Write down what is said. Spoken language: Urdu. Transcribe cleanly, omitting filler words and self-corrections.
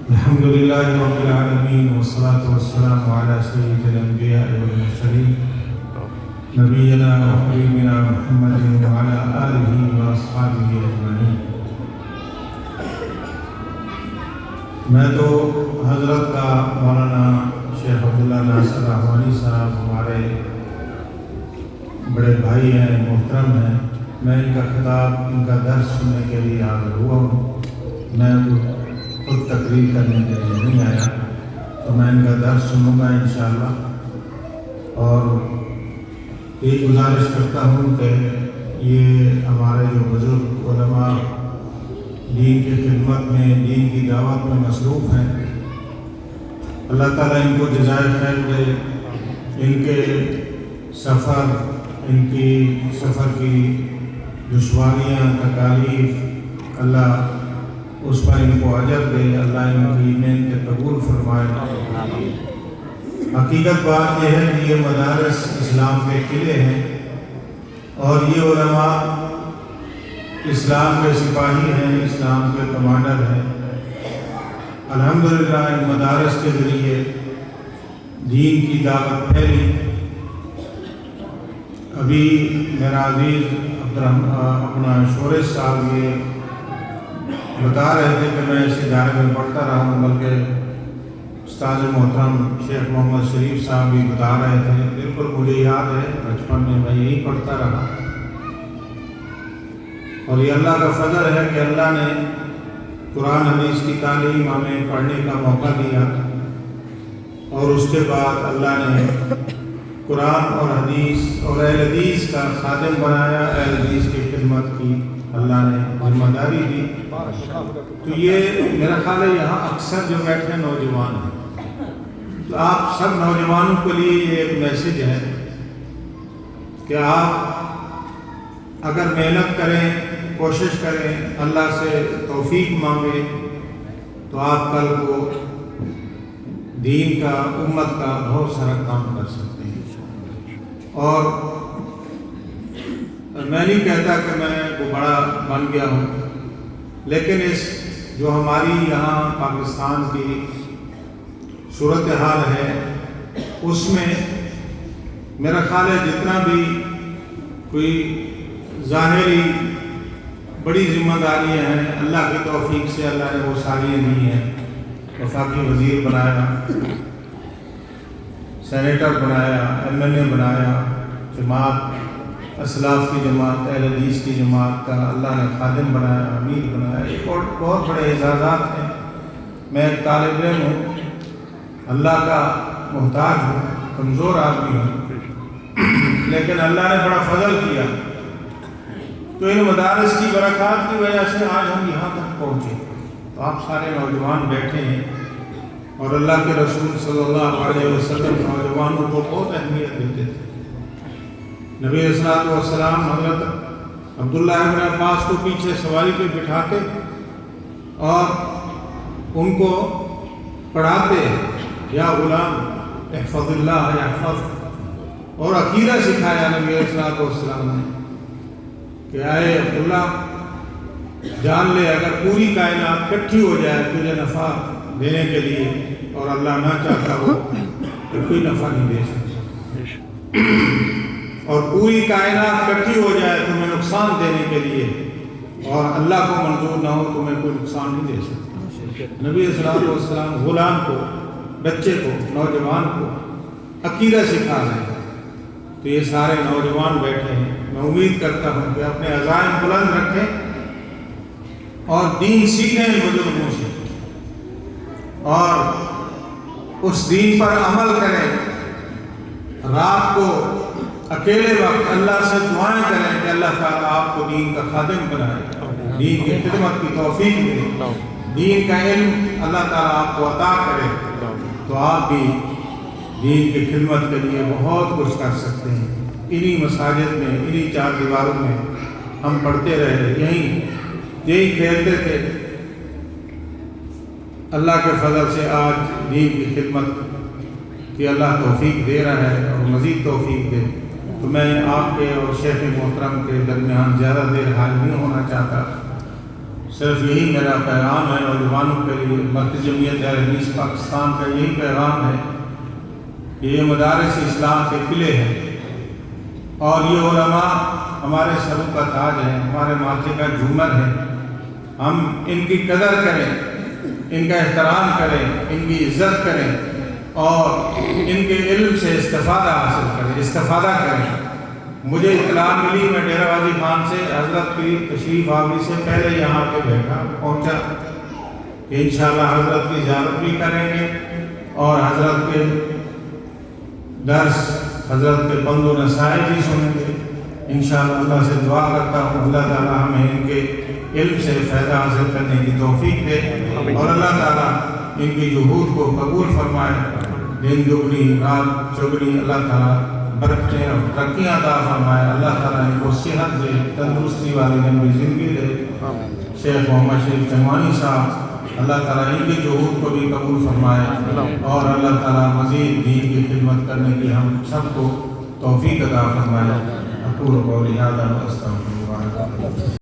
الحمد لله رب العالمين والصلاة والسلام على سيد الأنبياء والمرسلين نبينا وحبيبنا محمد وعلى آله وأصحابه أجمعين. میں تو حضرت کا مولانا شیخ عبداللہ ناصر احوانی صاحب ہمارے بڑے بھائی ہیں، محترم ہیں. میں ان کا خطاب، ان کا درس سننے کے لیے حاضر ہوا ہوں. میں خود تقریر کرنے کے لیے نہیں آیا، تو میں ان کا درس سنوں گا انشاءاللہ. اور یہ گزارش کرتا ہوں کہ یہ ہمارے جو بزرگ علماء دین کی خدمت میں، دین کی دعوت میں مصروف ہیں، اللہ تعالیٰ ان کو جزائے خیر دے. ان کے سفر، ان کی سفر کی دشواریاں، تکالیف، اللہ اس پر ان کو اجر دے، اللہ ان کی محنت قبول فرمائے. حقیقت بات یہ ہے کہ یہ مدارس اسلام کے قلعے ہیں اور یہ علماء اسلام کے سپاہی ہیں، اسلام کے کمانڈر ہیں. الحمدللہ ان مدارس کے ذریعے دین کی دعوت پھیلی. ابھی میرا عزیز اپنا شورش صاحب یہ بتا رہے تھے کہ میں اس ادارے میں پڑھتا رہا ہوں، بلکہ استاد محترم شیخ محمد شریف صاحب بھی بتا رہے تھے. بالکل مجھے یاد ہے، بچپن میں یہی پڑھتا رہا. اور یہ اللہ کا فضل ہے کہ اللہ نے قرآن حدیث کی تعلیم ہمیں پڑھنے کا موقع دیا، اور اس کے بعد اللہ نے قرآن اور حدیث اور اہل حدیث کا خادم بنایا، اہل حدیث کی خدمت کی اللہ نے ذمہ داری دی. تو یہ میرا خیال ہے یہاں اکثر جو بیٹھے نوجوان ہیں، تو آپ سب نوجوانوں کے لیے یہ ایک میسج ہے کہ آپ اگر محنت کریں، کوشش کریں، اللہ سے توفیق مانگیں، تو آپ کل کو دین کا، امت کا بہت سارا کام کر سکتے ہیں. اور میں نہیں کہتا کہ میں وہ بڑا بن گیا ہوں، لیکن اس جو ہماری یہاں پاکستان کی صورتحال ہے، اس میں میرا خیال ہے جتنا بھی کوئی ظاہری بڑی ذمہ داریاں ہیں، اللہ کی توفیق سے اللہ نے وہ ساری دی ہیں. وفاقی وزیر بنایا، سینیٹر بنایا، ایم ایل اے بنایا، جماعت اسلاف کی جماعت، اہل حدیث کی جماعت کا اللہ نے خادم بنایا، امیر بنایا. ایک اور بہت بڑے اعزازات ہیں. میں ایک طالب علم ہوں، اللہ کا محتاج ہوں، کمزور آدمی ہوں، لیکن اللہ نے بڑا فضل کیا. تو ان مدارس کی برکات کی وجہ سے آج ہم یہاں تک پہنچے. تو آپ سارے نوجوان بیٹھے ہیں، اور اللہ کے رسول صلی اللہ علیہ وسلم نوجوانوں کو بہت اہمیت دیتے تھے. نبی علیہ الصلوۃ والسلام حضرت عبداللہ ابن عباس کو پیچھے سواری پہ بٹھاتے اور ان کو پڑھاتے، یا غلام احفظ اللہ یحفظ، اور عقیدہ سکھایا نبی علیہ الصلوۃ والسلام نے کہ اے عبداللہ جان لے، اگر پوری کائنات اکٹھی ہو جائے تجھے نفع دینے کے لیے اور اللہ نہ چاہتا ہو تو کوئی نفع نہیں دے سکتا، اور پوری کائنات اکٹھی ہو جائے تمہیں نقصان دینے کے لیے اور اللہ کو منظور نہ ہو تمہیں کوئی نقصان نہیں دے سکتا. نبی صلی اللہ علیہ وسلم غلام کو، بچے کو، نوجوان کو عقیدہ سکھا رہے ہیں. تو یہ سارے نوجوان بیٹھے ہیں، میں امید کرتا ہوں کہ اپنے عزائم بلند رکھیں اور دین سیکھیں بزرگوں سے، اور اس دین پر عمل کریں. رات کو اکیلے وقت اللہ سے دعائیں کریں کہ اللہ تعالیٰ آپ کو دین کا خادم بنائے، دین کی خدمت کی توفیق دے، دین کا علم اللہ تعالیٰ آپ کو عطا کرے، تو آپ بھی دین کی خدمت کے لیے بہت کچھ کر سکتے ہیں. انہی مساجد میں، انہی چار دیواروں میں ہم پڑھتے رہے، یہی کھیلتے تھے. اللہ کے فضل سے آج دین کی خدمت کی اللہ توفیق دے رہا ہے اور مزید توفیق دے. تو میں آپ کے اور شیخ محترم کے درمیان زیادہ دیر حال نہیں ہونا چاہتا. صرف یہی میرا پیغام ہے نوجوانوں کے لیے، مرکز جمعیت اہل حدیث پاکستان کا یہی پیغام ہے کہ یہ مدارس اسلام کے قلعے ہیں، اور یہ علماء ہمارے سروں کا تاج ہے، ہمارے ماتھے کا جھومر ہے۔ ہم ان کی قدر کریں، ان کا احترام کریں، ان کی عزت کریں، اور ان کے علم سے استفادہ حاصل کریں، مجھے اطلاع ملی، میں ڈیرہ غازی خان سے حضرت کی تشریف آوری سے پہلے یہاں پہ پہنچا کہ انشاءاللہ حضرت کی زیارت بھی کریں گے، اور حضرت کے درس، حضرت کے پند و نصائح بھی سنیں گے انشاءاللہ۔ اللہ سے دعا کرتا ہوں اللہ تعالیٰ ہمیں ان کے علم سے فائدہ حاصل کرنے کی توفیق دے، اور اللہ تعالیٰ ان کی جہود کو قبول فرمائے، دن دگنی رات چگنی اللہ تعالیٰ برکتیں اور ترقیاں عطا فرمائے، اللہ تعالیٰ ان کو صحت دے، تندرستی والی لمبی زندگی دے۔ شیخ محمد شریف چنوانی صاحب، اللہ تعالیٰ ان کی جہود کو بھی قبول فرمائے، اور اللہ تعالیٰ مزید دین کی خدمت کرنے کی ہم سب کو توفیق عطا فرمائے۔ اقول قولی ھذا واستغفر اللہ۔